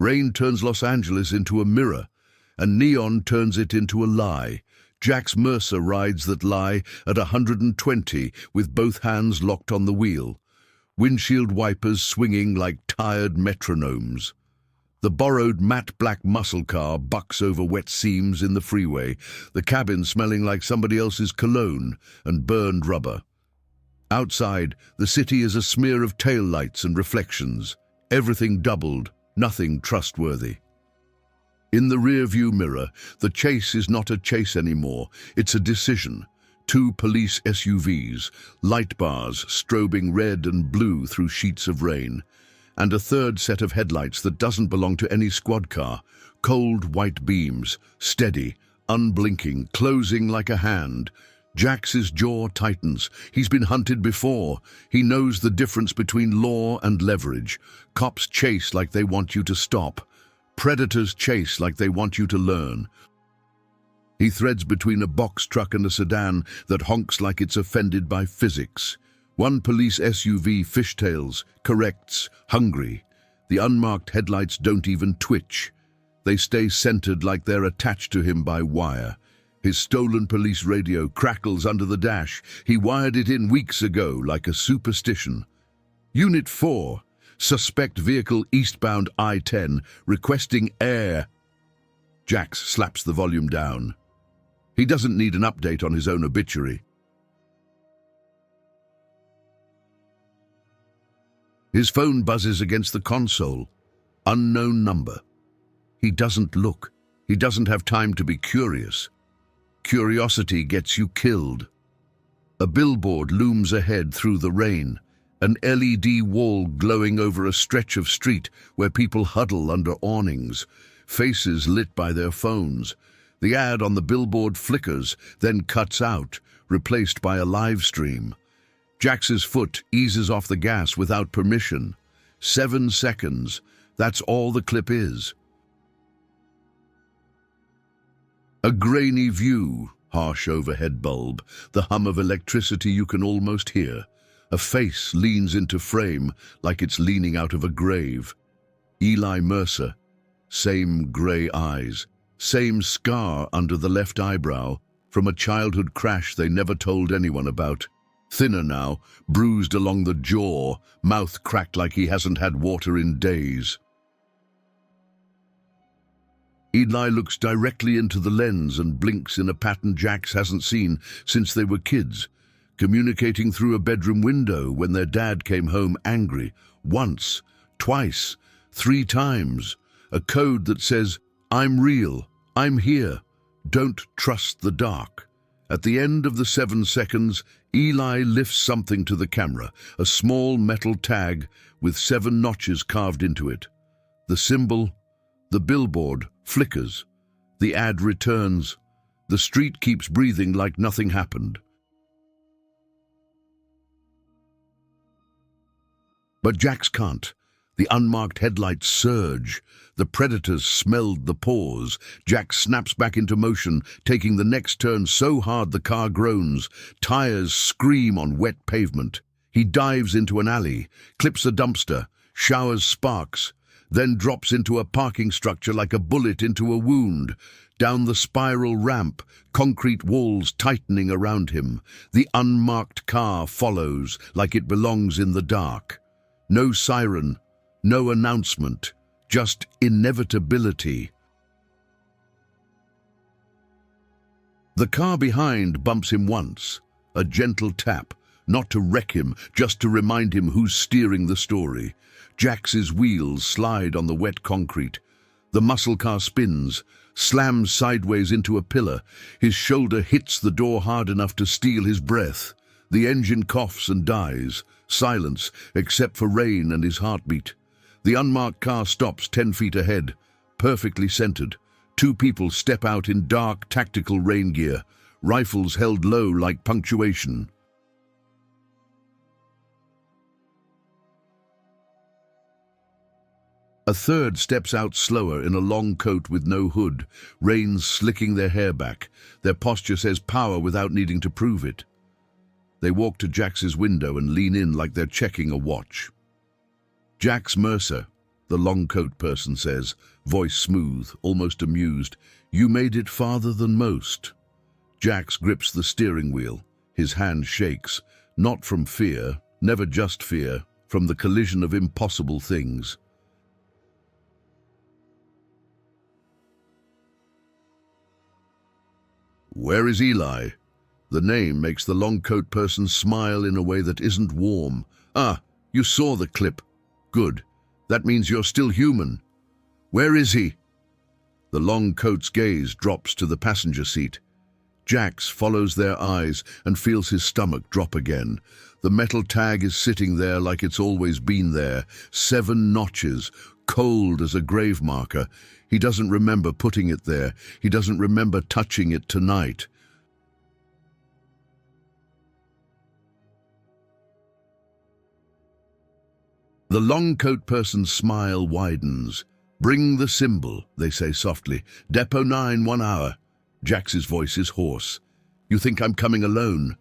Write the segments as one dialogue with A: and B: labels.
A: Rain turns Los Angeles into a mirror, and neon turns it into a lie. Jax Mercer rides that lie at 120 with both hands locked on the wheel, windshield wipers swinging like tired metronomes. The borrowed matte black muscle car bucks over wet seams in the freeway, the cabin smelling like somebody else's cologne and burned rubber. Outside, the city is a smear of taillights and reflections, everything doubled, nothing trustworthy. In the rearview mirror, the chase is not a chase anymore, it's a decision. Two police SUVs, light bars strobing red and blue through sheets of rain, and a third set of headlights that doesn't belong to any squad car, cold white beams, steady, unblinking, closing like a hand. Jax's jaw tightens. He's been hunted before. He knows the difference between law and leverage. Cops chase like they want you to stop. Predators chase like they want you to learn. He threads between a box truck and a sedan that honks like it's offended by physics. One police SUV fishtails, corrects, hungry. The unmarked headlights don't even twitch. They stay centered like they're attached to him by wire. His stolen police radio crackles under the dash. He wired it in weeks ago like a superstition. Unit 4, suspect vehicle eastbound I-10, requesting air. Jax slaps the volume down. He doesn't need an update on his own obituary. His phone buzzes against the console. Unknown number. He doesn't look. He doesn't have time to be curious. Curiosity gets you killed. A billboard looms ahead through the rain, an LED wall glowing over a stretch of street where people huddle under awnings, faces lit by their phones. The ad on the billboard flickers, then cuts out, replaced by a live stream. Jax's foot eases off the gas without permission. 7 seconds. That's all the clip is. A grainy view, harsh overhead bulb, the hum of electricity you can almost hear. A face leans into frame like it's leaning out of a grave. Eli Mercer. Same grey eyes. Same scar under the left eyebrow from a childhood crash they never told anyone about. Thinner now, bruised along the jaw, mouth cracked like he hasn't had water in days. Eli looks directly into the lens and blinks in a pattern Jax hasn't seen since they were kids, communicating through a bedroom window when their dad came home angry. Once, twice, 3 times. A code that says, "I'm real, I'm here, don't trust the dark." At the end of the 7 seconds, Eli lifts something to the camera, a small metal tag with 7 notches carved into it. The symbol, the billboard, flickers. The ad returns. The street keeps breathing like nothing happened. But Jax can't. The unmarked headlights surge. The predators smelled the pause. Jax snaps back into motion, taking the next turn so hard the car groans. Tires scream on wet pavement. He dives into an alley, clips a dumpster, showers sparks, then drops into a parking structure like a bullet into a wound. Down the spiral ramp, concrete walls tightening around him. The unmarked car follows like it belongs in the dark. No siren, no announcement, just inevitability. The car behind bumps him once, a gentle tap, not to wreck him, just to remind him who's steering the story. Jax's wheels slide on the wet concrete. The muscle car spins, slams sideways into a pillar. His shoulder hits the door hard enough to steal his breath. The engine coughs and dies. Silence, except for rain and his heartbeat. The unmarked car stops 10 feet ahead, perfectly centered. 2 people step out in dark, tactical rain gear, rifles held low like punctuation. A third steps out slower in a long coat with no hood, rain slicking their hair back. Their posture says power without needing to prove it. They walk to Jax's window and lean in like they're checking a watch. Jax Mercer, the long-coat person says, voice smooth, almost amused. "You made it farther than most." Jax grips the steering wheel. His hand shakes, not from fear, never just fear, from the collision of impossible things. "Where is Eli?" The name makes the long-coat person smile in a way that isn't warm. "Ah, you saw the clip. Good. That means you're still human. Where is he?" The long-coat's gaze drops to the passenger seat. Jax follows their eyes and feels his stomach drop again. The metal tag is sitting there like it's always been there. 7 notches, cold as a grave marker. He doesn't remember putting it there. He doesn't remember touching it tonight. The long-coat person's smile widens. "Bring the symbol," they say softly. "Depot 9, 1 hour." Jax's voice is hoarse. "You think I'm coming alone?"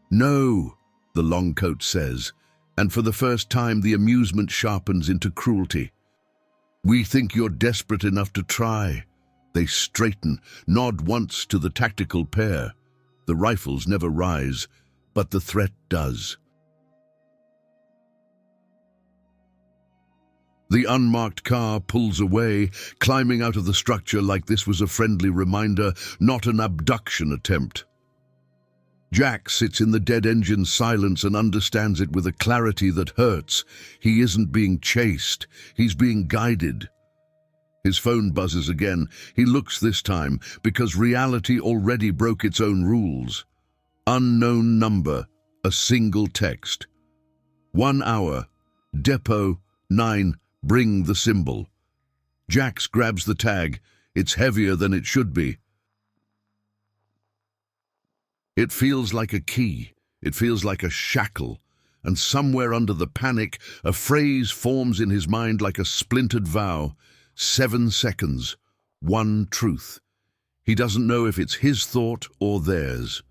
A: "No," the long-coat says, and for the first time the amusement sharpens into cruelty. "We think you're desperate enough to try." They straighten, nod once to the tactical pair. The rifles never rise, but the threat does. The unmarked car pulls away, climbing out of the structure like this was a friendly reminder, not an abduction attempt. Jax sits in the dead-engine silence and understands it with a clarity that hurts. He isn't being chased, he's being guided. His phone buzzes again. He looks this time, because reality already broke its own rules. Unknown number, a single text. 1 hour, Depot 9, bring the symbol. Jax grabs the tag. It's heavier than it should be. It feels like a key. It feels like a shackle. And somewhere under the panic, a phrase forms in his mind like a splintered vow. 7 seconds. One truth. He doesn't know if it's his thought or theirs.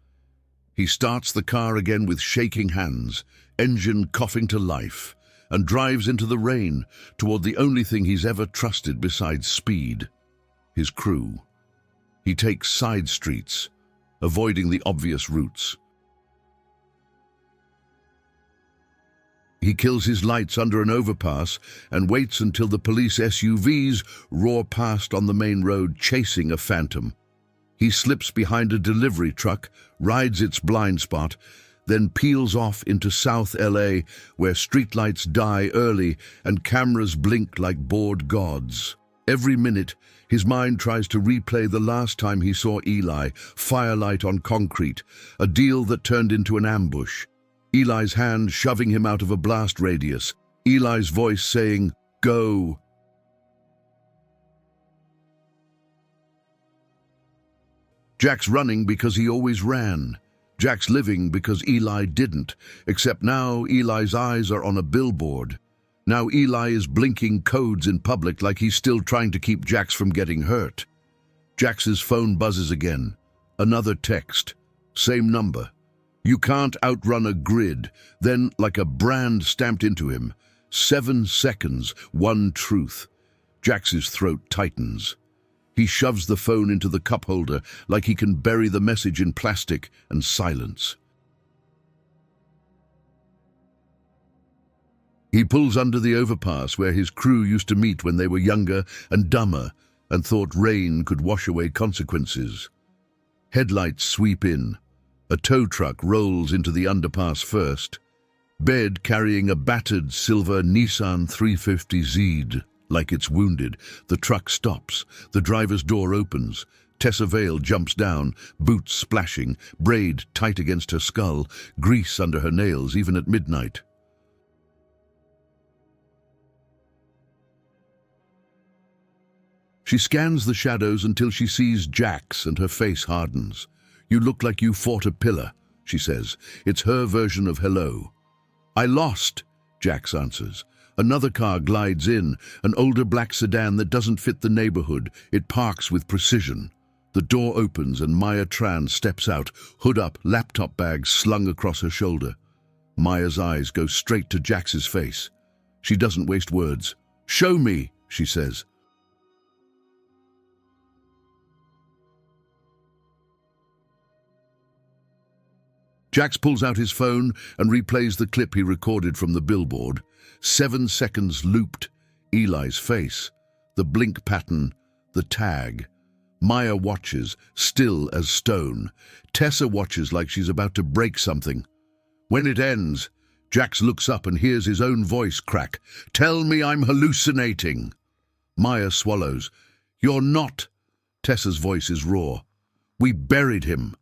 A: He starts the car again with shaking hands, engine coughing to life, and drives into the rain toward the only thing he's ever trusted besides speed, his crew. He takes side streets, avoiding the obvious routes. He kills his lights under an overpass and waits until the police SUVs roar past on the main road, chasing a phantom. He slips behind a delivery truck, rides its blind spot, then peels off into South LA, where streetlights die early and cameras blink like bored gods. Every minute, his mind tries to replay the last time he saw Eli, firelight on concrete, a deal that turned into an ambush. Eli's hand shoving him out of a blast radius. Eli's voice saying, "Go." Jax running because he always ran. Jax living because Eli didn't, except now Eli's eyes are on a billboard. Now Eli is blinking codes in public like he's still trying to keep Jax from getting hurt. Jax's phone buzzes again. Another text. Same number. "You can't outrun a grid." Then, like a brand stamped into him, 7 seconds, one truth. Jax's throat tightens. He shoves the phone into the cup holder like he can bury the message in plastic and silence. He pulls under the overpass where his crew used to meet when they were younger and dumber and thought rain could wash away consequences. Headlights sweep in. A tow truck rolls into the underpass first. Bed carrying a battered silver Nissan 350Z. Like it's wounded, the truck stops. The driver's door opens. Tessa Vale jumps down, boots splashing, braid tight against her skull, grease under her nails even at midnight. She scans the shadows until she sees Jax and her face hardens. "You look like you fought a pillar," she says. It's her version of hello. "I lost," Jax answers. Another car glides in, an older black sedan that doesn't fit the neighborhood. It parks with precision. The door opens and Maya Tran steps out, hood up, laptop bag slung across her shoulder. Maya's eyes go straight to Jax's face. She doesn't waste words. "Show me," she says. Jax pulls out his phone and replays the clip he recorded from the billboard. 7 seconds looped. Eli's face, the blink pattern, the tag. Maya watches, still as stone. Tessa watches like she's about to break something. When it ends, Jax looks up and hears his own voice crack. "Tell me I'm hallucinating." Maya swallows. "You're not." Tessa's voice is raw. "We buried him."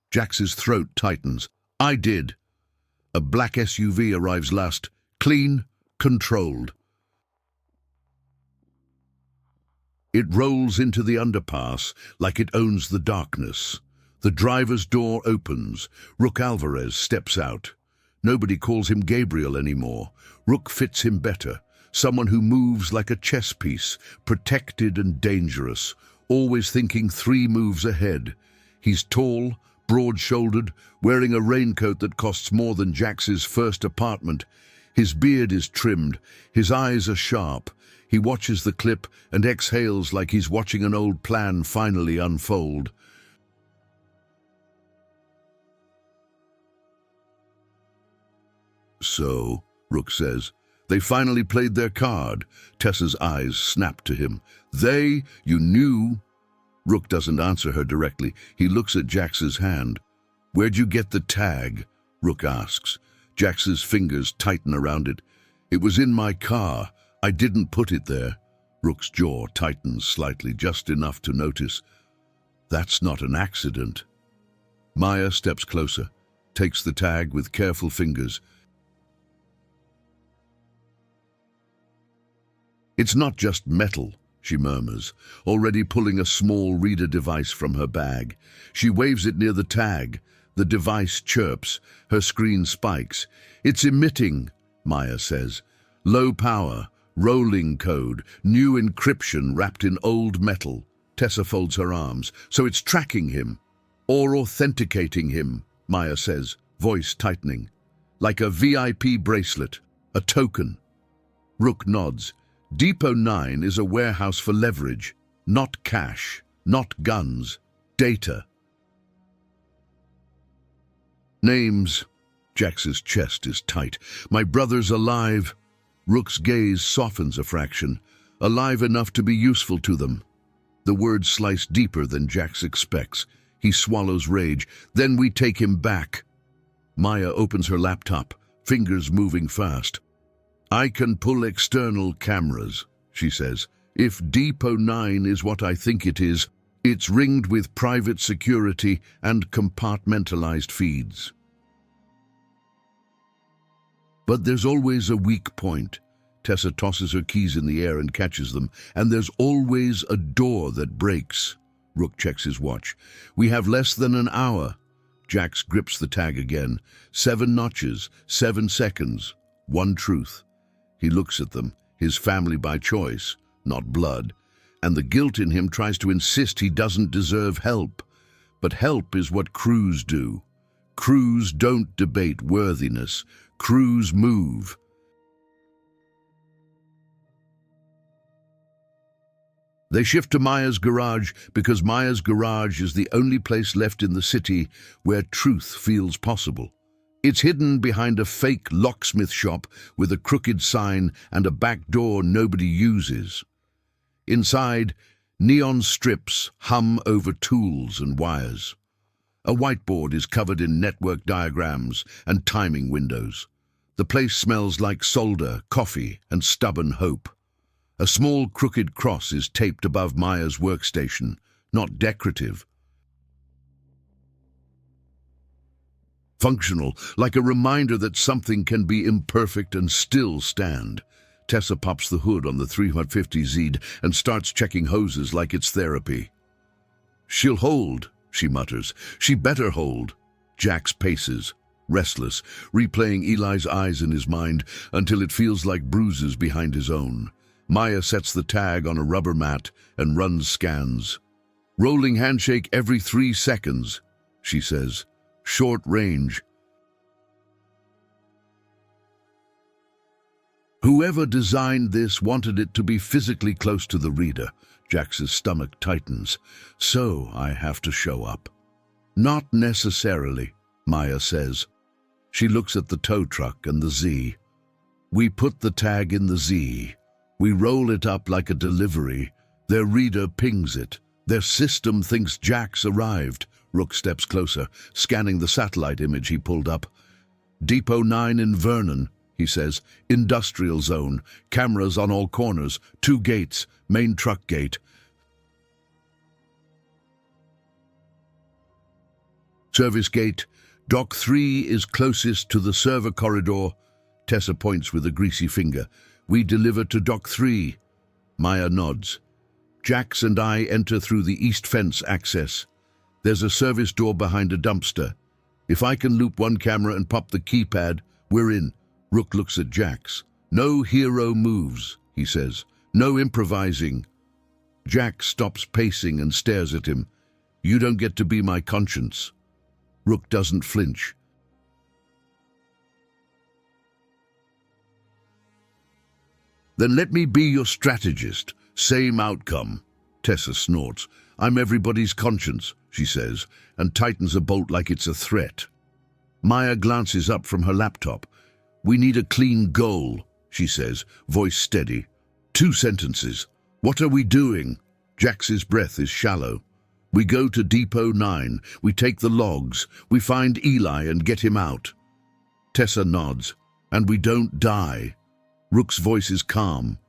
A: Jax's throat tightens. "I did." A black SUV arrives last, clean, controlled. It rolls into the underpass like it owns the darkness. The driver's door opens. Rook Alvarez steps out. Nobody calls him Gabriel anymore. Rook fits him better. Someone who moves like a chess piece, protected and dangerous, always thinking 3 moves ahead. He's tall, broad-shouldered, wearing a raincoat that costs more than Jax's first apartment. His beard is trimmed. His eyes are sharp. He watches the clip and exhales like he's watching an old plan finally unfold. "So," Rook says, "they finally played their card." Tessa's eyes snap to him. "They? You knew?" Rook doesn't answer her directly. He looks at Jax's hand. "Where'd you get the tag?" Rook asks. Jax's fingers tighten around it. "It was in my car. I didn't put it there." Rook's jaw tightens slightly, just enough to notice. "That's not an accident." Maya steps closer, takes the tag with careful fingers. "It's not just metal," she murmurs, already pulling a small reader device from her bag. She waves it near the tag. The device chirps. Her screen spikes. "It's emitting," Maya says. "Low power, rolling code, new encryption wrapped in old metal." Tessa folds her arms. "So it's tracking him, or authenticating him," Maya says, voice tightening. "Like a VIP bracelet, a token." Rook nods. Depot 9 is a warehouse for leverage, not cash, not guns, data. "Names." Jax's chest is tight. "My brother's alive." Rook's gaze softens a fraction. "Alive enough to be useful to them." The words slice deeper than Jax expects. He swallows rage. "Then we take him back." Maya opens her laptop, fingers moving fast. "I can pull external cameras," she says. "If Depot 9 is what I think it is, it's ringed with private security and compartmentalized feeds. But there's always a weak point." Tessa tosses her keys in the air and catches them. "And there's always a door that breaks." Rook checks his watch. "We have less than an hour." Jax grips the tag again. 7 notches, 7 seconds, 1 truth. He looks at them, his family by choice, not blood, and the guilt in him tries to insist he doesn't deserve help. But help is what crews do. Crews don't debate worthiness. Crews move. They shift to Maya's garage because Maya's garage is the only place left in the city where truth feels possible. It's hidden behind a fake locksmith shop with a crooked sign and a back door nobody uses. Inside, neon strips hum over tools and wires. A whiteboard is covered in network diagrams and timing windows. The place smells like solder, coffee, and stubborn hope. A small crooked cross is taped above Maya's workstation, not decorative. Functional, like a reminder that something can be imperfect and still stand. Tessa pops the hood on the 350Z and starts checking hoses like it's therapy. "She'll hold," she mutters. "She better hold." Jax paces, restless, replaying Eli's eyes in his mind until it feels like bruises behind his own. Maya sets the tag on a rubber mat and runs scans. "Rolling handshake every 3 seconds, she says. "Short range." Whoever designed this wanted it to be physically close to the reader. Jax's stomach tightens. So I have to show up. Not necessarily, Maya says. She looks at the tow truck and the Z. We put the tag in the Z. We roll it up like a delivery. Their reader pings it. Their system thinks Jax arrived. Rook steps closer, scanning the satellite image he pulled up. Depot 9 in Vernon, he says. Industrial zone. Cameras on all corners. 2 gates. Main truck gate. Service gate. Dock 3 is closest to the server corridor. Tessa points with a greasy finger. We deliver to Dock 3. Maya nods. Jax and I enter through the east fence access. There's a service door behind a dumpster. If I can loop one camera and pop the keypad, we're in. Rook looks at Jax. No hero moves, he says. No improvising. Jax stops pacing and stares at him. You don't get to be my conscience. Rook doesn't flinch. Then let me be your strategist. Same outcome. Tessa snorts. I'm everybody's conscience, she says, and tightens a bolt like it's a threat. Maya glances up from her laptop. We need a clean goal, she says, voice steady. 2 sentences. What are we doing? Jax's breath is shallow. We go to Depot 9. We take the logs. We find Eli and get him out. Tessa nods. And we don't die. Rook's voice is calm.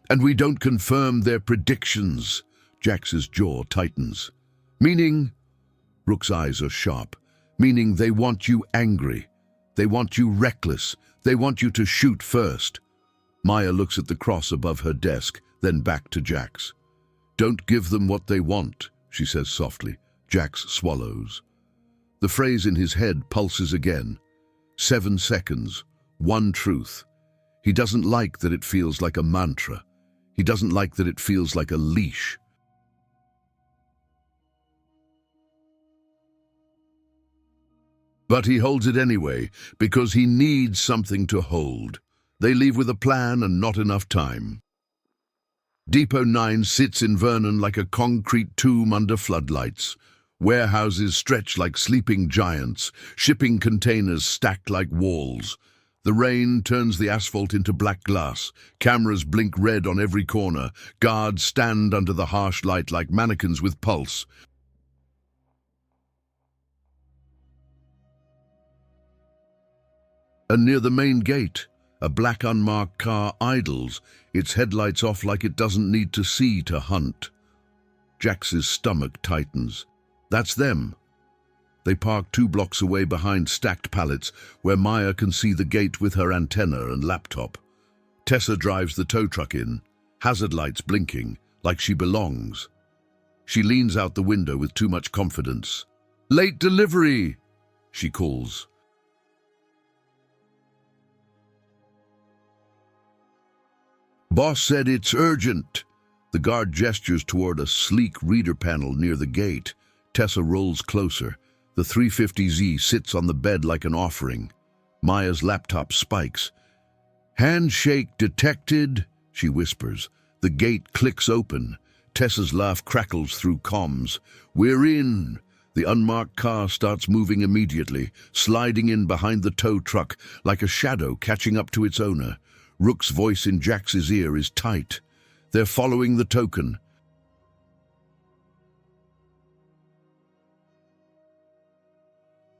A: And we don't confirm their predictions. Jax's jaw tightens. Meaning? Rook's eyes are sharp. Meaning they want you angry. They want you reckless. They want you to shoot first. Maya looks at the cross above her desk, then back to Jax. Don't give them what they want, she says softly. Jax swallows. The phrase in his head pulses again. 7 seconds. One truth. He doesn't like that it feels like a mantra. He doesn't like that it feels like a leash. But he holds it anyway, because he needs something to hold. They leave with a plan and not enough time. Depot 9 sits in Vernon like a concrete tomb under floodlights. Warehouses stretch like sleeping giants, shipping containers stacked like walls. The rain turns the asphalt into black glass. Cameras blink red on every corner. Guards stand under the harsh light like mannequins with pulse. And near the main gate, a black unmarked car idles, its headlights off like it doesn't need to see to hunt. Jax's stomach tightens. That's them. They park 2 blocks away behind stacked pallets where Maya can see the gate with her antenna and laptop. Tessa drives the tow truck in, hazard lights blinking, like she belongs. She leans out the window with too much confidence. Late delivery, she calls. Boss said it's urgent. The guard gestures toward a sleek reader panel near the gate. Tessa rolls closer. The 350Z sits on the bed like an offering. Maya's laptop spikes. Handshake detected, she whispers. The gate clicks open. Tessa's laugh crackles through comms. We're in. The unmarked car starts moving immediately, sliding in behind the tow truck like a shadow catching up to its owner. Rook's voice in Jax's ear is tight. They're following the token.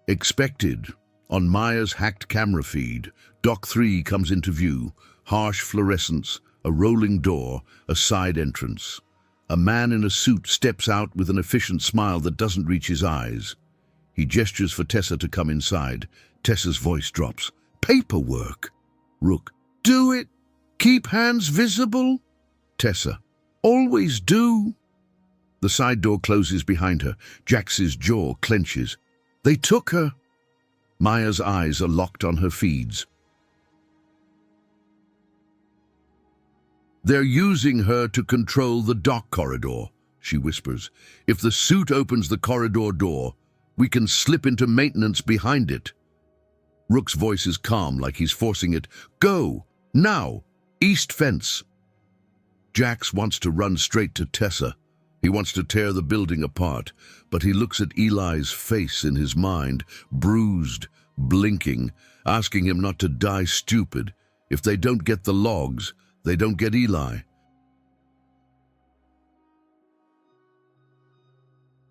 A: Expected. On Maya's hacked camera feed, Dock 3 comes into view. Harsh fluorescence, a rolling door, a side entrance. A man in a suit steps out with an efficient smile that doesn't reach his eyes. He gestures for Tessa to come inside. Tessa's voice drops. Paperwork. Rook. Do it. Keep hands visible. Tessa. Always do. The side door closes behind her. Jax's jaw clenches. They took her. Maya's eyes are locked on her feeds. They're using her to control the dock corridor, she whispers. If the suit opens the corridor door, we can slip into maintenance behind it. Rook's voice is calm, like he's forcing it. Go! Now! East fence! Jax wants to run straight to Tessa. He wants to tear the building apart, but he looks at Eli's face in his mind, bruised, blinking, asking him not to die stupid. If they don't get the logs, they don't get Eli.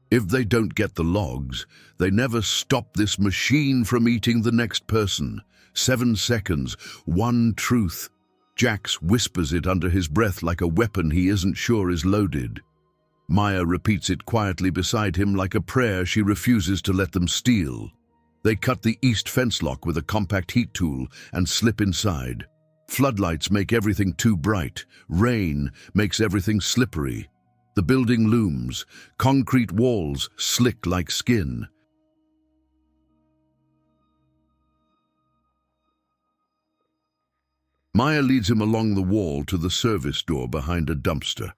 A: If they don't get the logs, they never stop this machine from eating the next person. 7 seconds, one truth. Jax whispers it under his breath like a weapon he isn't sure is loaded. Maya repeats it quietly beside him like a prayer she refuses to let them steal. They cut the east fence lock with a compact heat tool and slip inside. Floodlights make everything too bright. Rain makes everything slippery. The building looms, concrete walls slick like skin. Maya leads him along the wall to the service door behind a dumpster.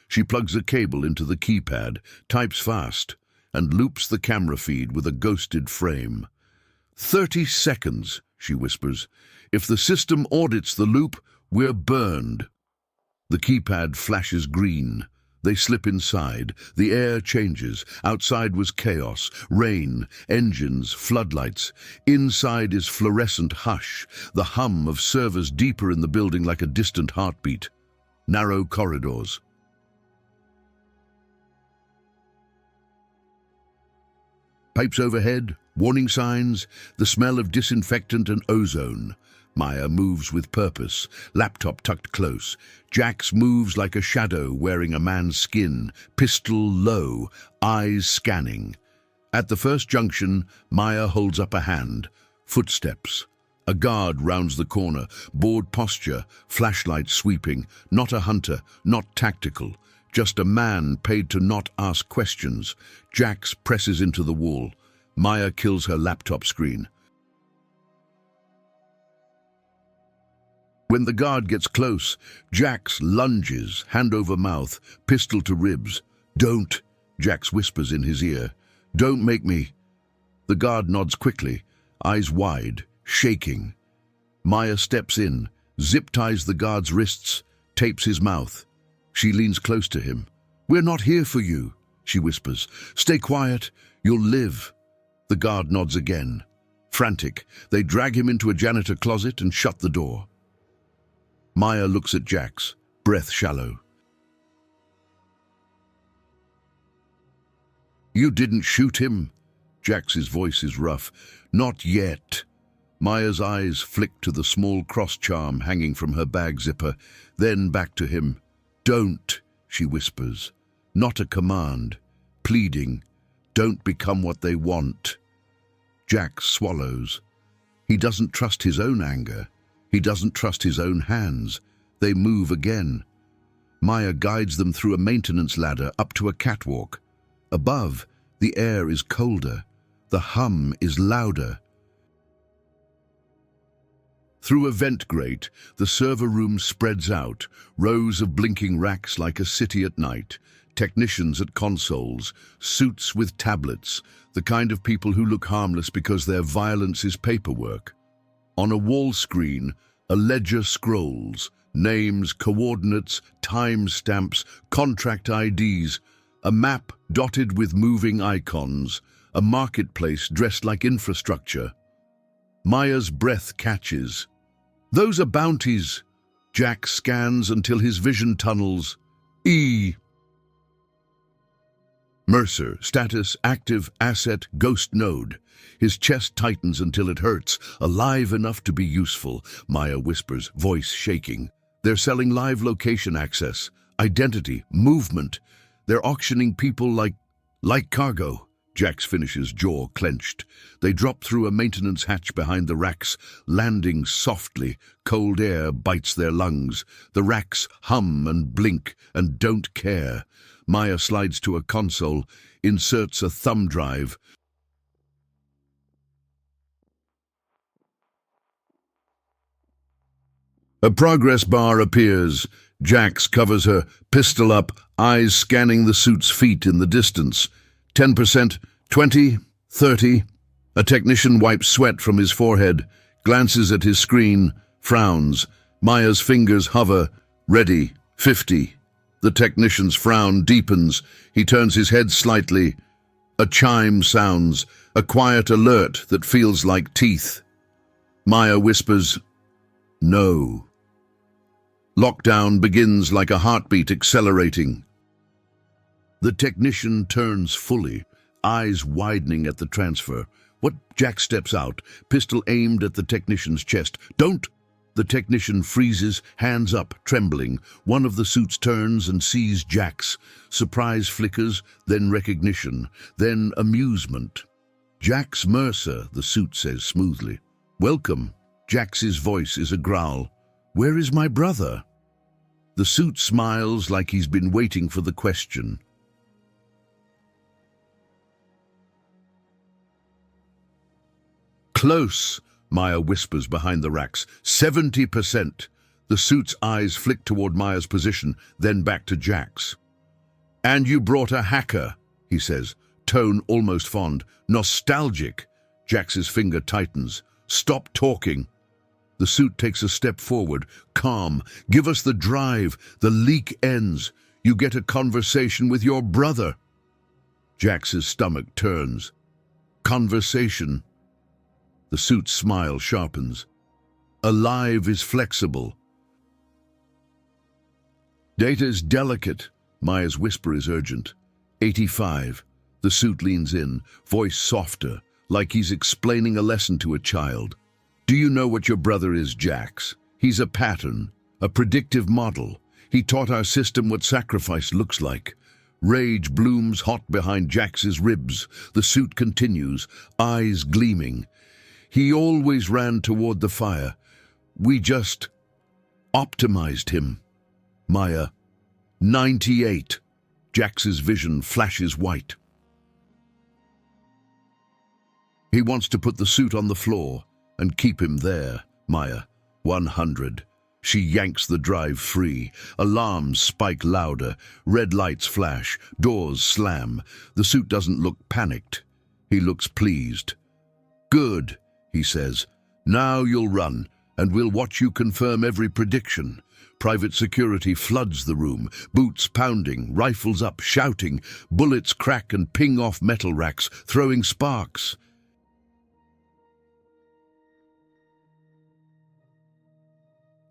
A: She plugs a cable into the keypad, types fast, and loops the camera feed with a ghosted frame. 30 seconds, she whispers. If the system audits the loop, we're burned. The keypad flashes green. They slip inside. The air changes. Outside was chaos, rain, engines, floodlights. Inside is fluorescent hush, the hum of servers deeper in the building like a distant heartbeat. Narrow corridors. Pipes overhead, warning signs, the smell of disinfectant and ozone. Maya moves with purpose, laptop tucked close. Jax moves like a shadow wearing a man's skin, pistol low, eyes scanning. At the first junction, Maya holds up a hand. Footsteps. A guard rounds the corner, bored posture, flashlight sweeping. Not a hunter, not tactical. Just a man paid to not ask questions. Jax presses into the wall. Maya kills her laptop screen. When the guard gets close, Jax lunges, hand over mouth, pistol to ribs. Don't, Jax whispers in his ear. Don't make me. The guard nods quickly, eyes wide, shaking. Maya steps in, zip-ties the guard's wrists, tapes his mouth. She leans close to him. We're not here for you, she whispers. Stay quiet, you'll live. The guard nods again. Frantic, they drag him into a janitor closet and shut the door. Maya looks at Jax, breath shallow. You didn't shoot him? Jax's voice is rough. Not yet. Maya's eyes flick to the small cross charm hanging from her bag zipper, then back to him. Don't, she whispers. Not a command. Pleading. Don't become what they want. Jax swallows. He doesn't trust his own anger. He doesn't trust his own hands. They move again. Maya guides them through a maintenance ladder up to a catwalk. Above, the air is colder. The hum is louder. Through a vent grate, the server room spreads out, rows of blinking racks like a city at night, technicians at consoles, suits with tablets, the kind of people who look harmless because their violence is paperwork. On a wall screen, a ledger scrolls, names, coordinates, time stamps, contract IDs, a map dotted with moving icons, a marketplace dressed like infrastructure. Maya's breath catches. Those are bounties. Jack scans until his vision tunnels. E. Mercer, status, active, asset, ghost node. His chest tightens until it hurts, alive enough to be useful, Maya whispers, voice shaking. They're selling live location access, identity, movement. They're auctioning people like cargo. Jax finishes, jaw clenched. They drop through a maintenance hatch behind the racks, landing softly. Cold air bites their lungs. The racks hum and blink and don't care. Maya slides to a console, inserts a thumb drive. A progress bar appears. Jax covers her, pistol up, eyes scanning the suit's feet in the distance. 10%, 20, 30. A technician wipes sweat from his forehead, glances at his screen, frowns. Maya's fingers hover. Ready. 50. The technician's frown deepens. He turns his head slightly. A chime sounds, a quiet alert that feels like teeth. Maya whispers, "No." Lockdown begins like a heartbeat accelerating. The technician turns fully, eyes widening at the transfer. What? Jack steps out, pistol aimed at the technician's chest. "Don't!" The technician freezes, hands up, trembling. One of the suits turns and sees Jack's. Surprise flickers, then recognition, then amusement. "Jax Mercer," the suit says smoothly. "Welcome." Jax's voice is a growl. "Where is my brother?" The suit smiles like he's been waiting for the question. "Close," Maya whispers behind the racks. 70%. The suit's eyes flick toward Maya's position, then back to Jack's. "And you brought a hacker," he says, tone almost fond. "Nostalgic." Jax's finger tightens. "Stop talking." The suit takes a step forward, calm. "Give us the drive. The leak ends. You get a conversation with your brother." Jax's stomach turns. "Conversation." The suit's smile sharpens. "Alive is flexible." "Data's delicate." Maya's whisper is urgent. 85. The suit leans in, voice softer, like he's explaining a lesson to a child. "Do you know what your brother is, Jax? He's a pattern, a predictive model. He taught our system what sacrifice looks like." Rage blooms hot behind Jax's ribs. The suit continues, eyes gleaming. "He always ran toward the fire. We just optimized him." Maya. 98. Jax's vision flashes white. "He wants to put the suit on the floor and keep him there." Maya. 100. She yanks the drive free. Alarms spike louder. Red lights flash. Doors slam. The suit doesn't look panicked. He looks pleased. "Good," he says. "Now you'll run, and we'll watch you confirm every prediction." Private security floods the room, boots pounding, rifles up, shouting. Bullets crack and ping off metal racks, throwing sparks.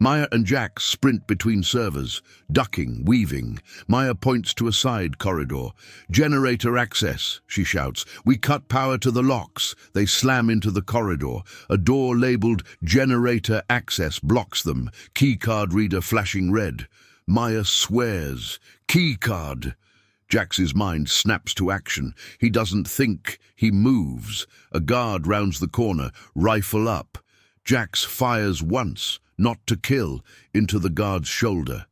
A: Maya and Jack sprint between servers, ducking, weaving. Maya points to a side corridor. "Generator access," she shouts. "We cut power to the locks." They slam into the corridor. A door labeled "Generator Access" blocks them, keycard reader flashing red. Maya swears. "Keycard!" Jax's mind snaps to action. He doesn't think, he moves. A guard rounds the corner, rifle up. Jax fires once, not to kill, into the guard's shoulder.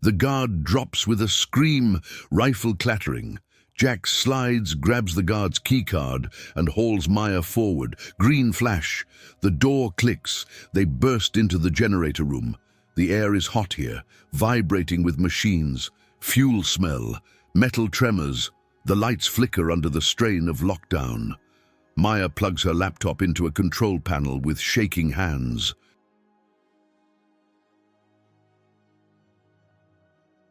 A: The guard drops with a scream, rifle clattering. Jack slides, grabs the guard's keycard, and hauls Maya forward. Green flash. The door clicks. They burst into the generator room. The air is hot here, vibrating with machines. Fuel smell. Metal tremors. The lights flicker under the strain of lockdown. Maya plugs her laptop into a control panel with shaking hands.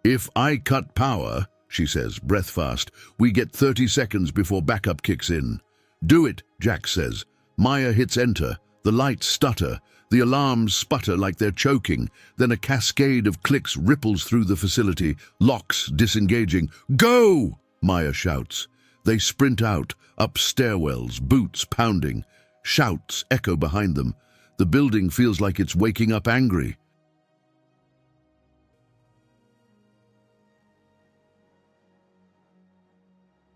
A: "If I cut power," she says, breath fast, "we get 30 seconds before backup kicks in." "Do it," Jack says. Maya hits enter. The lights stutter. The alarms sputter like they're choking. Then a cascade of clicks ripples through the facility, locks disengaging. "Go!" Maya shouts. They sprint out, up stairwells, boots pounding. Shouts echo behind them. The building feels like it's waking up angry.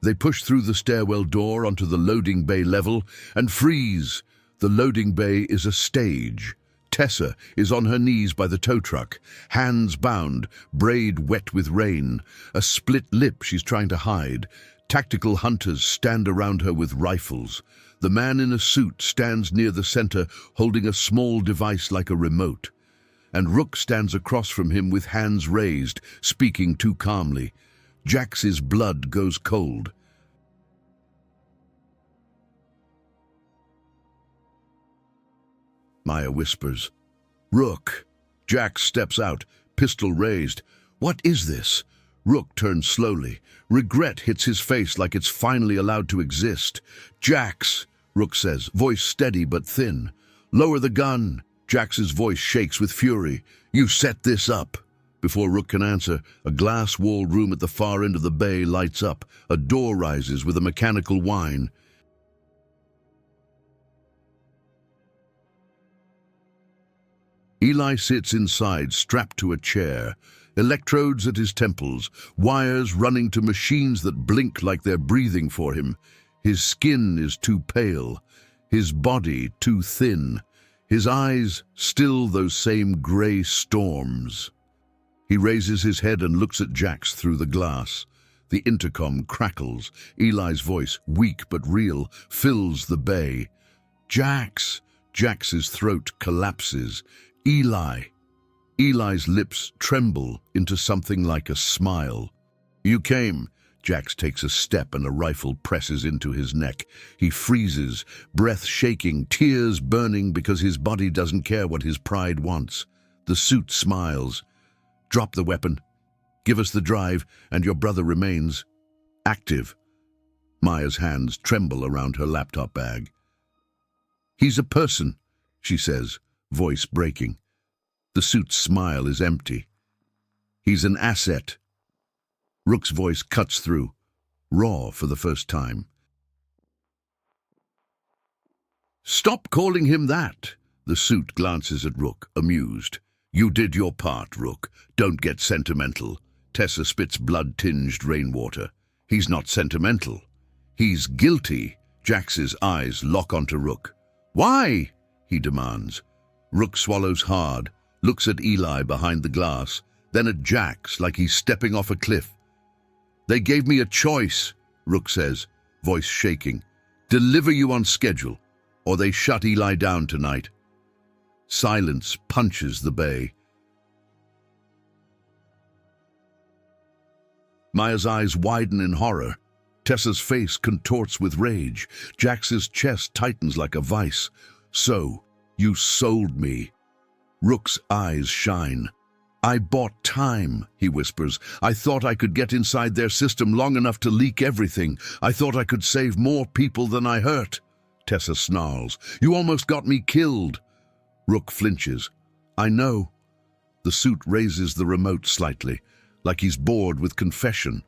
A: They push through the stairwell door onto the loading bay level and freeze. The loading bay is a stage. Tessa is on her knees by the tow truck, hands bound, braid wet with rain. A split lip she's trying to hide. Tactical hunters stand around her with rifles. The man in a suit stands near the center, holding a small device like a remote. And Rook stands across from him with hands raised, speaking too calmly. Jax's blood goes cold. Maya whispers. Rook. Jax steps out, pistol raised. What is this? Rook turns slowly. Regret hits his face like it's finally allowed to exist. Jax, Rook says, voice steady but thin. Lower the gun. Jax's voice shakes with fury. You set this up. Before Rook can answer, a glass-walled room at the far end of the bay lights up. A door rises with a mechanical whine. Eli sits inside, strapped to a chair. Electrodes at his temples, wires running to machines that blink like they're breathing for him. His skin is too pale, his body too thin, his eyes still those same grey storms. He raises his head and looks at Jax through the glass. The intercom crackles. Eli's voice, weak but real, fills the bay. Jax! Jax's throat collapses. Eli! Eli's lips tremble into something like a smile. You came. Jax takes a step and a rifle presses into his neck. He freezes, breath shaking, tears burning because his body doesn't care what his pride wants. The suit smiles. Drop the weapon. Give us the drive, and your brother remains active. Maya's hands tremble around her laptop bag. He's a person, she says, voice breaking. The suit's smile is empty. He's an asset. Rook's voice cuts through, raw for the first time. Stop calling him that. The suit glances at Rook, amused. You did your part, Rook. Don't get sentimental. Tessa spits blood-tinged rainwater. He's not sentimental. He's guilty. Jax's eyes lock onto Rook. Why? He demands. Rook swallows hard, looks at Eli behind the glass, then at Jax like he's stepping off a cliff. They gave me a choice, Rook says, voice shaking. Deliver you on schedule, or they shut Eli down tonight. Silence punches the bay. Maya's eyes widen in horror. Tessa's face contorts with rage. Jax's chest tightens like a vice. So, you sold me. Rook's eyes shine. I bought time, he whispers. I thought I could get inside their system long enough to leak everything. I thought I could save more people than I hurt. Tessa snarls. You almost got me killed. Rook flinches. I know. The suit raises the remote slightly, like he's bored with confession.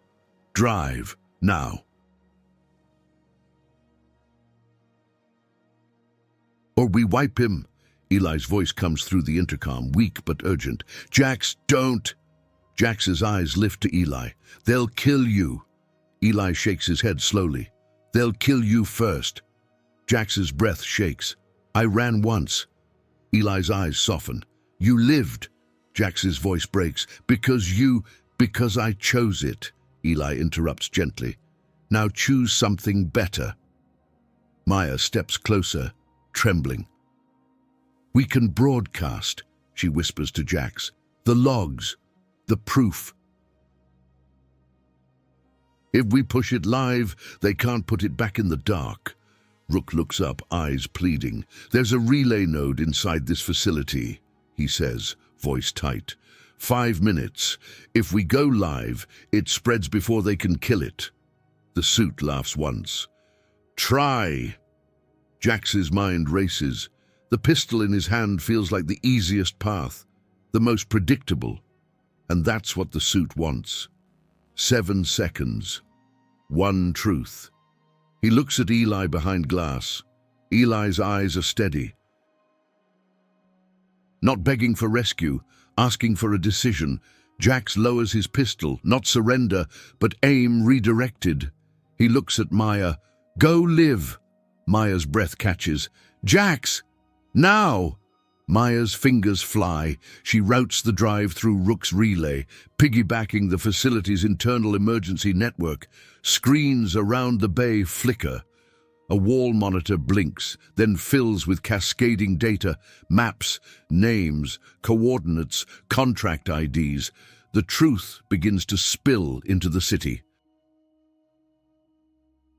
A: Drive, now. Or we wipe him. Eli's voice comes through the intercom, weak but urgent. Jax, don't! Jax's eyes lift to Eli. They'll kill you. Eli shakes his head slowly. They'll kill you first. Jax's breath shakes. I ran once. Eli's eyes soften. You lived. Jax's voice breaks. Because I chose it. Eli interrupts gently. Now choose something better. Maya steps closer, trembling. We can broadcast, she whispers to Jax. The logs, the proof. If we push it live, they can't put it back in the dark. Rook looks up, eyes pleading. There's a relay node inside this facility, he says, voice tight. 5 minutes. If we go live, it spreads before they can kill it. The suit laughs once. Try. Jax's mind races. The pistol in his hand feels like the easiest path, the most predictable. And that's what the suit wants. 7 seconds. One truth. He looks at Eli behind glass. Eli's eyes are steady. Not begging for rescue, asking for a decision, Jax lowers his pistol, not surrender, but aim redirected. He looks at Maya. Go live. Maya's breath catches. Jax! Now! Maya's fingers fly. She routes the drive through Rook's relay, piggybacking the facility's internal emergency network. Screens around the bay flicker. A wall monitor blinks, then fills with cascading data, maps, names, coordinates, contract IDs. The truth begins to spill into the city.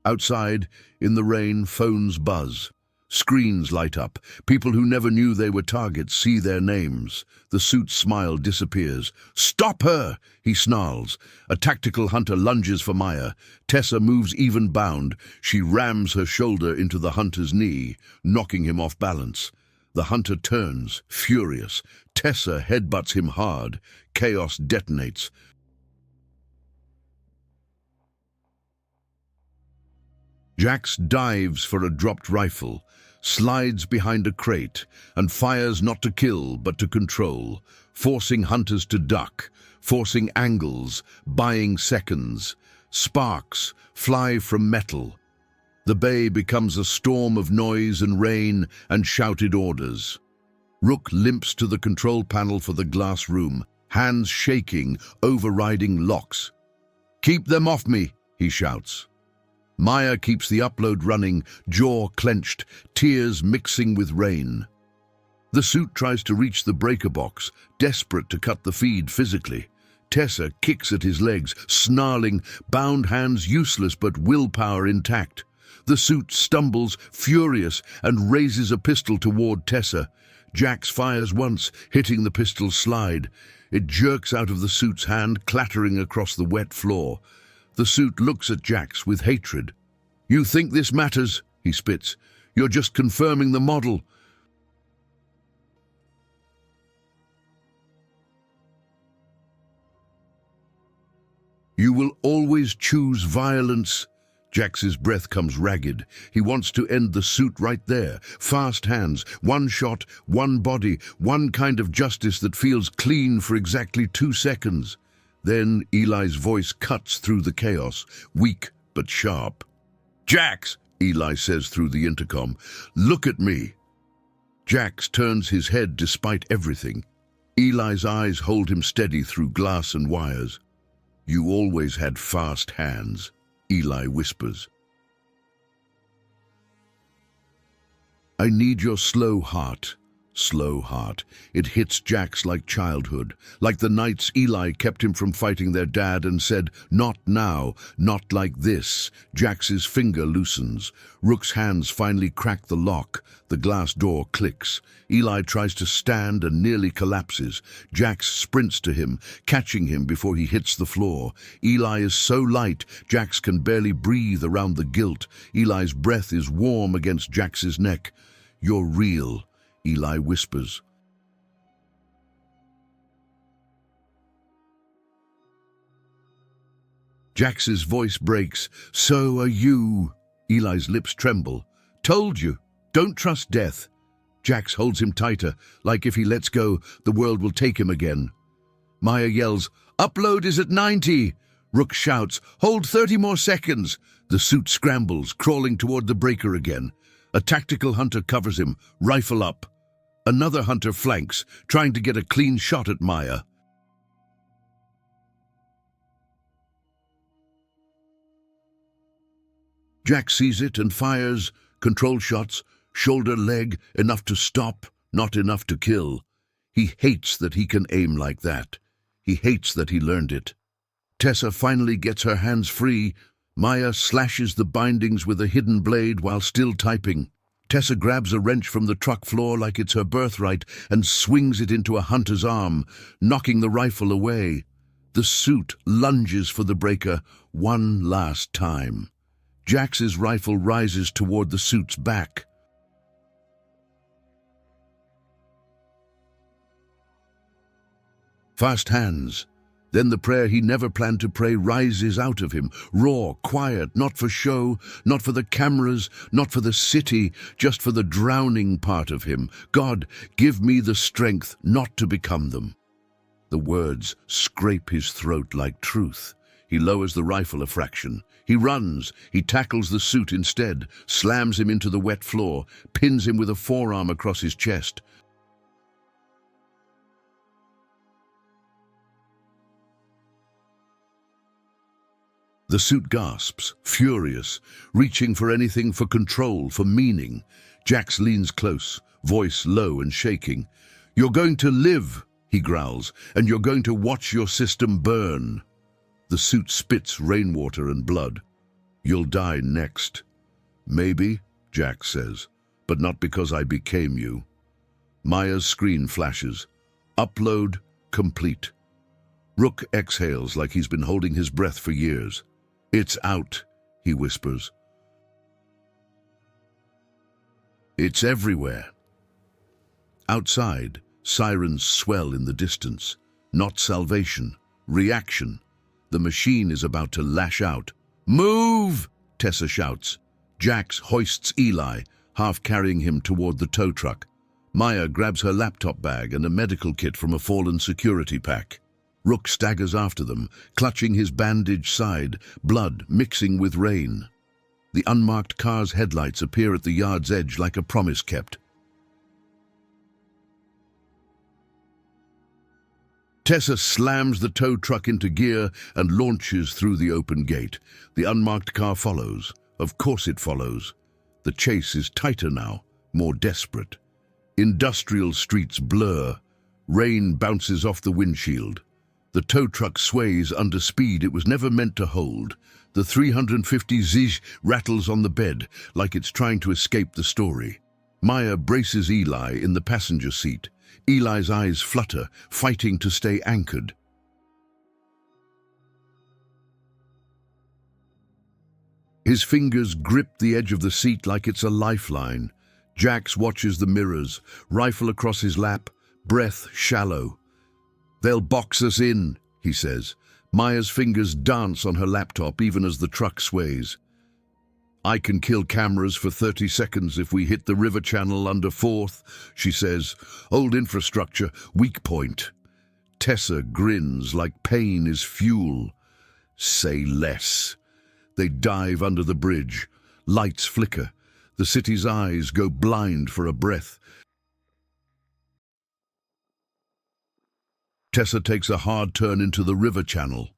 A: Outside, in the rain, phones buzz. Screens light up. People who never knew they were targets see their names. The suit's smile disappears. "Stop her!" he snarls. A tactical hunter lunges for Maya. Tessa moves even bound. She rams her shoulder into the hunter's knee, knocking him off balance. The hunter turns, furious. Tessa headbutts him hard. Chaos detonates. Jax dives for a dropped rifle, slides behind a crate, and fires not to kill but to control, forcing hunters to duck, forcing angles, buying seconds. Sparks fly from metal. The bay becomes a storm of noise and rain and shouted orders. Rook limps to the control panel for the glass room, hands shaking, overriding locks. "Keep them off me," he shouts. Maya keeps the upload running, jaw clenched, tears mixing with rain. The suit tries to reach the breaker box, desperate to cut the feed physically. Tessa kicks at his legs, snarling, bound hands useless but willpower intact. The suit stumbles, furious, and raises a pistol toward Tessa. Jax fires once, hitting the pistol's slide. It jerks out of the suit's hand, clattering across the wet floor. The suit looks at Jax with hatred. "You think this matters?" he spits. "You're just confirming the model." "You will always choose violence." Jax's breath comes ragged. He wants to end the suit right there. Fast hands, one shot, one body, one kind of justice that feels clean for exactly 2 seconds. Then Eli's voice cuts through the chaos, weak but sharp. "Jax," Eli says through the intercom, "look at me." Jax turns his head despite everything. Eli's eyes hold him steady through glass and wires. "You always had fast hands," Eli whispers. "I need your slow heart." Slow heart. It hits Jax like childhood, like the nights Eli kept him from fighting their dad and said, "Not now, not like this." Jax's finger loosens. Rook's hands finally crack the lock. The glass door clicks. Eli tries to stand and nearly collapses. Jax sprints to him, catching him before he hits the floor. Eli is so light, Jax can barely breathe around the gilt. Eli's breath is warm against Jax's neck. "You're real," Eli whispers. Jax's voice breaks. "So are you." Eli's lips tremble. "Told you, don't trust death." Jax holds him tighter, like if he lets go, the world will take him again. Maya yells, "Upload is at 90. Rook shouts, "Hold 30 more seconds." The suit scrambles, crawling toward the breaker again. A tactical hunter covers him, rifle up. Another hunter flanks, trying to get a clean shot at Maya. Jax sees it and fires. Control shots, shoulder, leg, enough to stop, not enough to kill. He hates that he can aim like that. He hates that he learned it. Tessa finally gets her hands free. Maya slashes the bindings with a hidden blade while still typing. Tessa grabs a wrench from the truck floor like it's her birthright and swings it into a hunter's arm, knocking the rifle away. The suit lunges for the breaker one last time. Jax's rifle rises toward the suit's back. Fast hands. Then the prayer he never planned to pray rises out of him, raw, quiet, not for show, not for the cameras, not for the city, just for the drowning part of him. "God, give me the strength not to become them." The words scrape his throat like truth. He lowers the rifle a fraction. He runs. He tackles the suit instead, slams him into the wet floor, pins him with a forearm across his chest. The suit gasps, furious, reaching for anything, for control, for meaning. Jax leans close, voice low and shaking. "You're going to live," he growls, "and you're going to watch your system burn." The suit spits rainwater and blood. "You'll die next." "Maybe," Jax says, but not because I became you. Maya's screen flashes. Upload complete. Rook exhales like he's been holding his breath for years. It's out, he whispers. It's everywhere. Outside, sirens swell in the distance. Not salvation, reaction. The machine is about to lash out. Move! Tessa shouts. Jax hoists Eli, half carrying him toward the tow truck. Maya grabs her laptop bag and a medical kit from a fallen security pack. Rook staggers after them, clutching his bandaged side, blood mixing with rain. The unmarked car's headlights appear at the yard's edge like a promise kept. Tessa slams the tow truck into gear and launches through the open gate. The unmarked car follows. Of course it follows. The chase is tighter now, more desperate. Industrial streets blur. Rain bounces off the windshield. The tow truck sways under speed it was never meant to hold. The 350 Zij rattles on the bed like it's trying to escape the story. Maya braces Eli in the passenger seat. Eli's eyes flutter, fighting to stay anchored. His fingers grip the edge of the seat like it's a lifeline. Jax watches the mirrors, rifle across his lap, breath shallow. They'll box us in, he says. Maya's fingers dance on her laptop even as the truck sways. I can kill cameras for 30 seconds if we hit the river channel under 4th, she says. Old infrastructure, weak point. Tessa grins like pain is fuel. Say less. They dive under the bridge. Lights flicker. The city's eyes go blind for a breath. Tessa takes a hard turn into the river channel.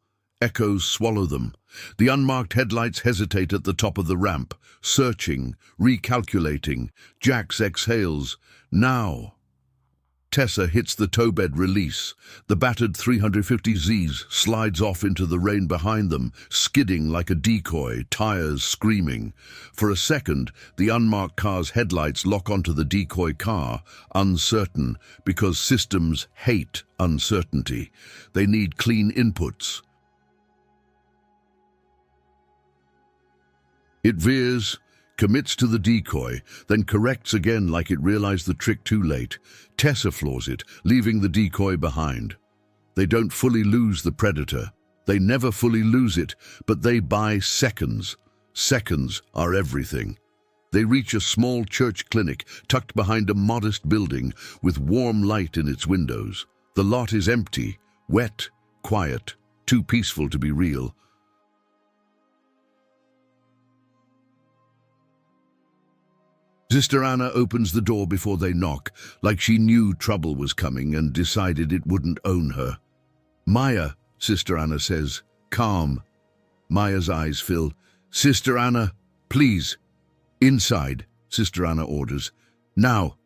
A: Echoes swallow them. The unmarked headlights hesitate at the top of the ramp, searching, recalculating. Jax exhales. Now. Tessa hits the tow bed release. The battered 350 Zs slides off into the rain behind them, skidding like a decoy, tires screaming. For a second, the unmarked car's headlights lock onto the decoy car, uncertain, because systems hate uncertainty. They need clean inputs. It veers, commits to the decoy, then corrects again like it realized the trick too late. Tessa floors it, leaving the decoy behind. They don't fully lose the predator. They never fully lose it, but they buy seconds. Seconds are everything. They reach a small church clinic tucked behind a modest building with warm light in its windows. The lot is empty, wet, quiet, too peaceful to be real. Sister Anna opens the door before they knock, like she knew trouble was coming and decided it wouldn't own her. Maya, Sister Anna says, calm. Maya's eyes fill. Sister Anna, please. Inside, Sister Anna orders. Now.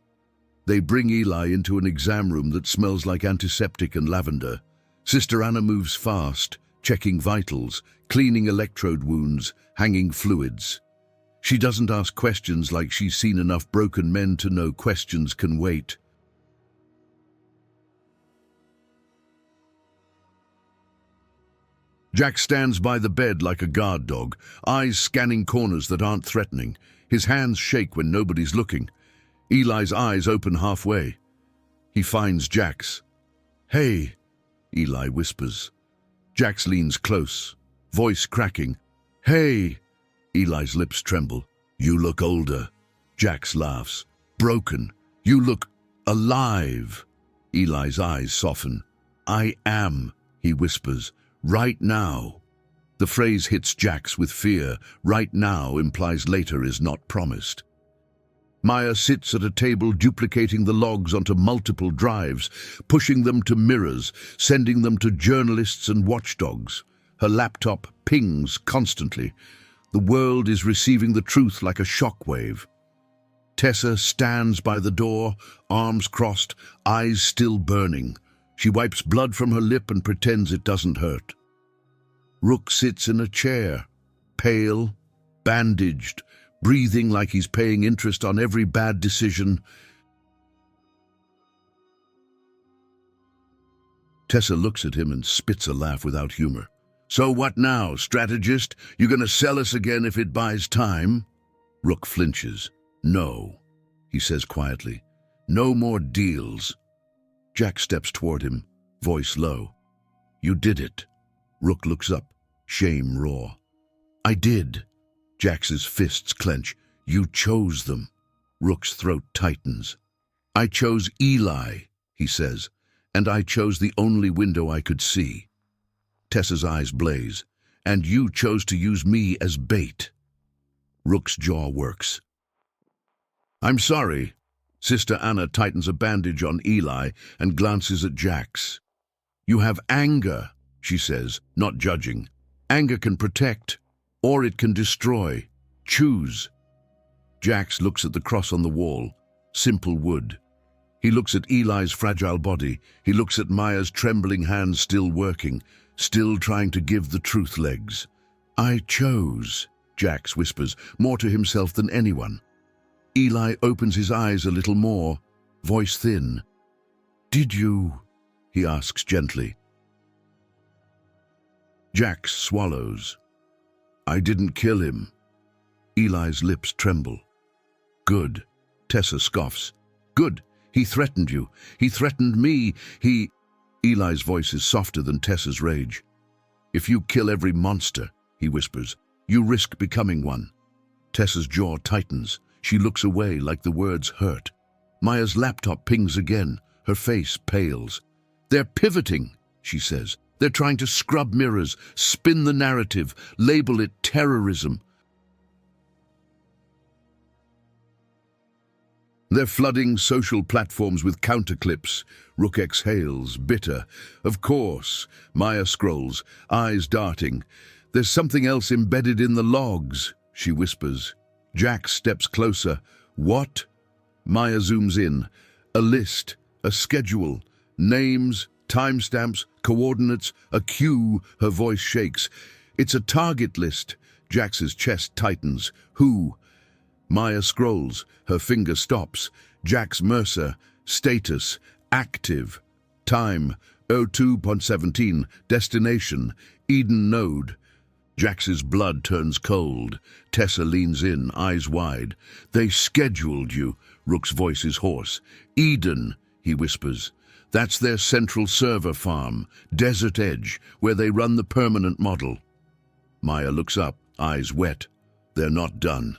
A: They bring Eli into an exam room that smells like antiseptic and lavender. Sister Anna moves fast, checking vitals, cleaning electrode wounds, hanging fluids. She doesn't ask questions like she's seen enough broken men to know questions can wait. Jack stands by the bed like a guard dog, eyes scanning corners that aren't threatening. His hands shake when nobody's looking. Eli's eyes open halfway. He finds Jax. Hey, Eli whispers. Jax leans close, voice cracking. Hey! Eli's lips tremble. You look older. Jax laughs. Broken. You look alive. Eli's eyes soften. I am, he whispers. Right now. The phrase hits Jax with fear. Right now implies later is not promised. Maya sits at a table duplicating the logs onto multiple drives, pushing them to mirrors, sending them to journalists and watchdogs. Her laptop pings constantly. The world is receiving the truth like a shockwave. Tessa stands by the door, arms crossed, eyes still burning. She wipes blood from her lip and pretends it doesn't hurt. Rook sits in a chair, pale, bandaged, breathing like he's paying interest on every bad decision. Tessa looks at him and spits a laugh without humor. So what now, strategist? You gonna sell us again if it buys time? Rook flinches. No, he says quietly. No more deals. Jack steps toward him, voice low. You did it. Rook looks up, shame raw. I did. Jax's fists clench. You chose them. Rook's throat tightens. I chose Eli, he says, and I chose the only window I could see. Tessa's eyes blaze. And you chose to use me as bait. Rook's jaw works. I'm sorry. Sister Anna tightens a bandage on Eli and glances at Jax. You have anger, she says, not judging. Anger can protect, or it can destroy. Choose. Jax looks at the cross on the wall, simple wood. He looks at Eli's fragile body. He looks at Maya's trembling hands still working, still trying to give the truth legs. I chose, Jax whispers, more to himself than anyone. Eli opens his eyes a little more, voice thin. Did you? He asks gently. Jax swallows. I didn't kill him. Eli's lips tremble. Good. Tessa scoffs. Good. He threatened you. He threatened me. Eli's voice is softer than Tessa's rage. If you kill every monster, he whispers, you risk becoming one. Tessa's jaw tightens. She looks away like the words hurt. Maya's laptop pings again. Her face pales. They're pivoting, she says. They're trying to scrub mirrors, spin the narrative, label it terrorism. They're flooding social platforms with counterclips. Rook exhales, bitter. Of course. Maya scrolls, eyes darting. There's something else embedded in the logs, she whispers. Jack steps closer. What? Maya zooms in. A list, a schedule, names, timestamps, coordinates, a cue. Her voice shakes. It's a target list. Jax's chest tightens. Who? Maya scrolls. Her finger stops. Jax Mercer. Status. Active. Time. 02:17. Destination. Eden Node. Jax's blood turns cold. Tessa leans in, eyes wide. They scheduled you. Rook's voice is hoarse. Eden, he whispers. That's their central server farm, Desert Edge, where they run the permanent model. Maya looks up, eyes wet. They're not done.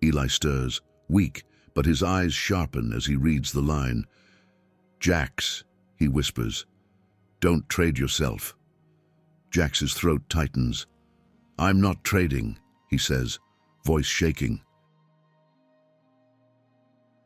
A: Eli stirs, weak, but his eyes sharpen as he reads the line. Jax, he whispers. Don't trade yourself. Jax's throat tightens. I'm not trading, he says, voice shaking.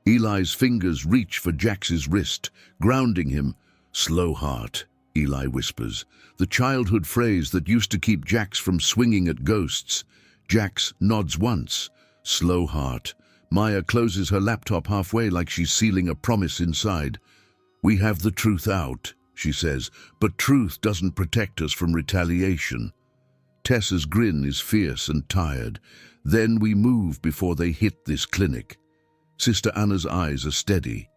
A: Eli's fingers reach for Jax's wrist, grounding him. Slow heart, Eli whispers, the childhood phrase that used to keep Jax from swinging at ghosts. Jax nods once. Slow heart. Maya closes her laptop halfway like she's sealing a promise inside. We have the truth out, she says, but truth doesn't protect us from retaliation. Tessa's grin is fierce and tired. Then we move before they hit this clinic. Sister Anna's eyes are steady.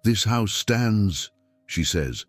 A: This house stands, she says.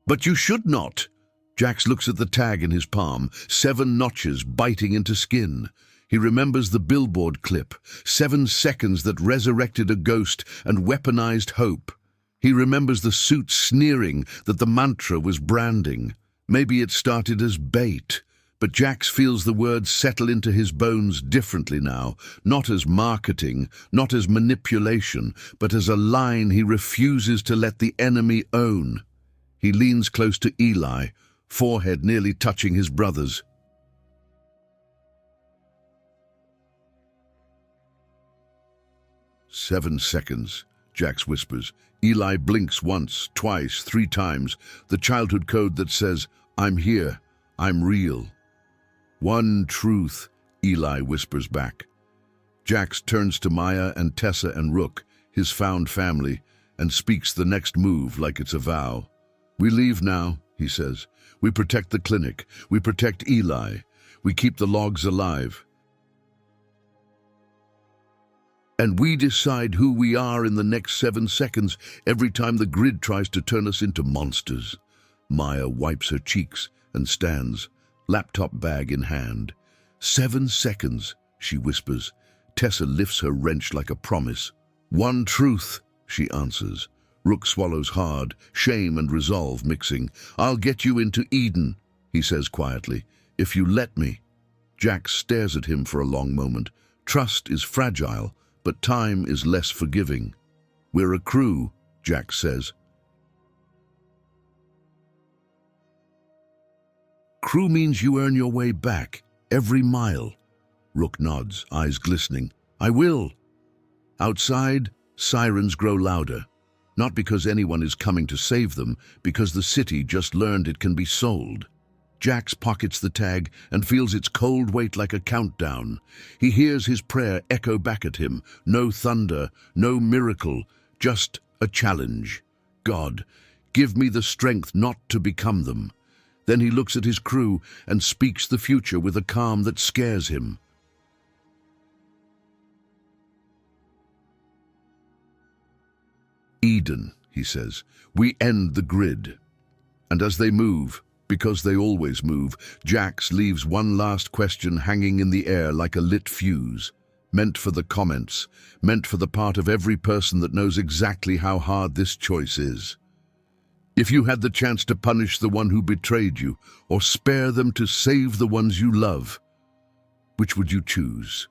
A: But you should not. Jax looks at the tag in his palm, 7 notches biting into skin. He remembers the Billboard clip, 7 seconds that resurrected a ghost and weaponized hope. He remembers the suit sneering that the mantra was branding. Maybe it started as bait, but Jax feels the words settle into his bones differently now, not as marketing, not as manipulation, but as a line he refuses to let the enemy own. He leans close to Eli, forehead nearly touching his brother's. "7 seconds, Jax whispers. Eli blinks once, twice, 3 times, the childhood code that says, I'm here, I'm real. One truth, Eli whispers back. Jax turns to Maya and Tessa and Rook, his found family, and speaks the next move like it's a vow. We leave now, he says. We protect the clinic. We protect Eli. We keep the logs alive. And we decide who we are in the next 7 seconds every time the grid tries to turn us into monsters. Maya wipes her cheeks and stands, laptop bag in hand. 7 seconds, she whispers. Tessa lifts her wrench like a promise. One truth, she answers. Rook swallows hard, shame and resolve mixing. I'll get you into Eden, he says quietly, if you let me. Jack stares at him for a long moment. Trust is fragile, but time is less forgiving. We're a crew, Jack says. Crew means you earn your way back, every mile. Rook nods, eyes glistening. I will. Outside, sirens grow louder. Not because anyone is coming to save them, because the city just learned it can be sold. Jax pockets the tag and feels its cold weight like a countdown. He hears his prayer echo back at him. No thunder, no miracle, just a challenge. God, give me the strength not to become them. Then he looks at his crew and speaks the future with a calm that scares him. Eden, he says, we end the grid. And as they move, because they always move, Jax leaves one last question hanging in the air like a lit fuse, meant for the comments, meant for the part of every person that knows exactly how hard this choice is. If you had the chance to punish the one who betrayed you, or spare them to save the ones you love, which would you choose?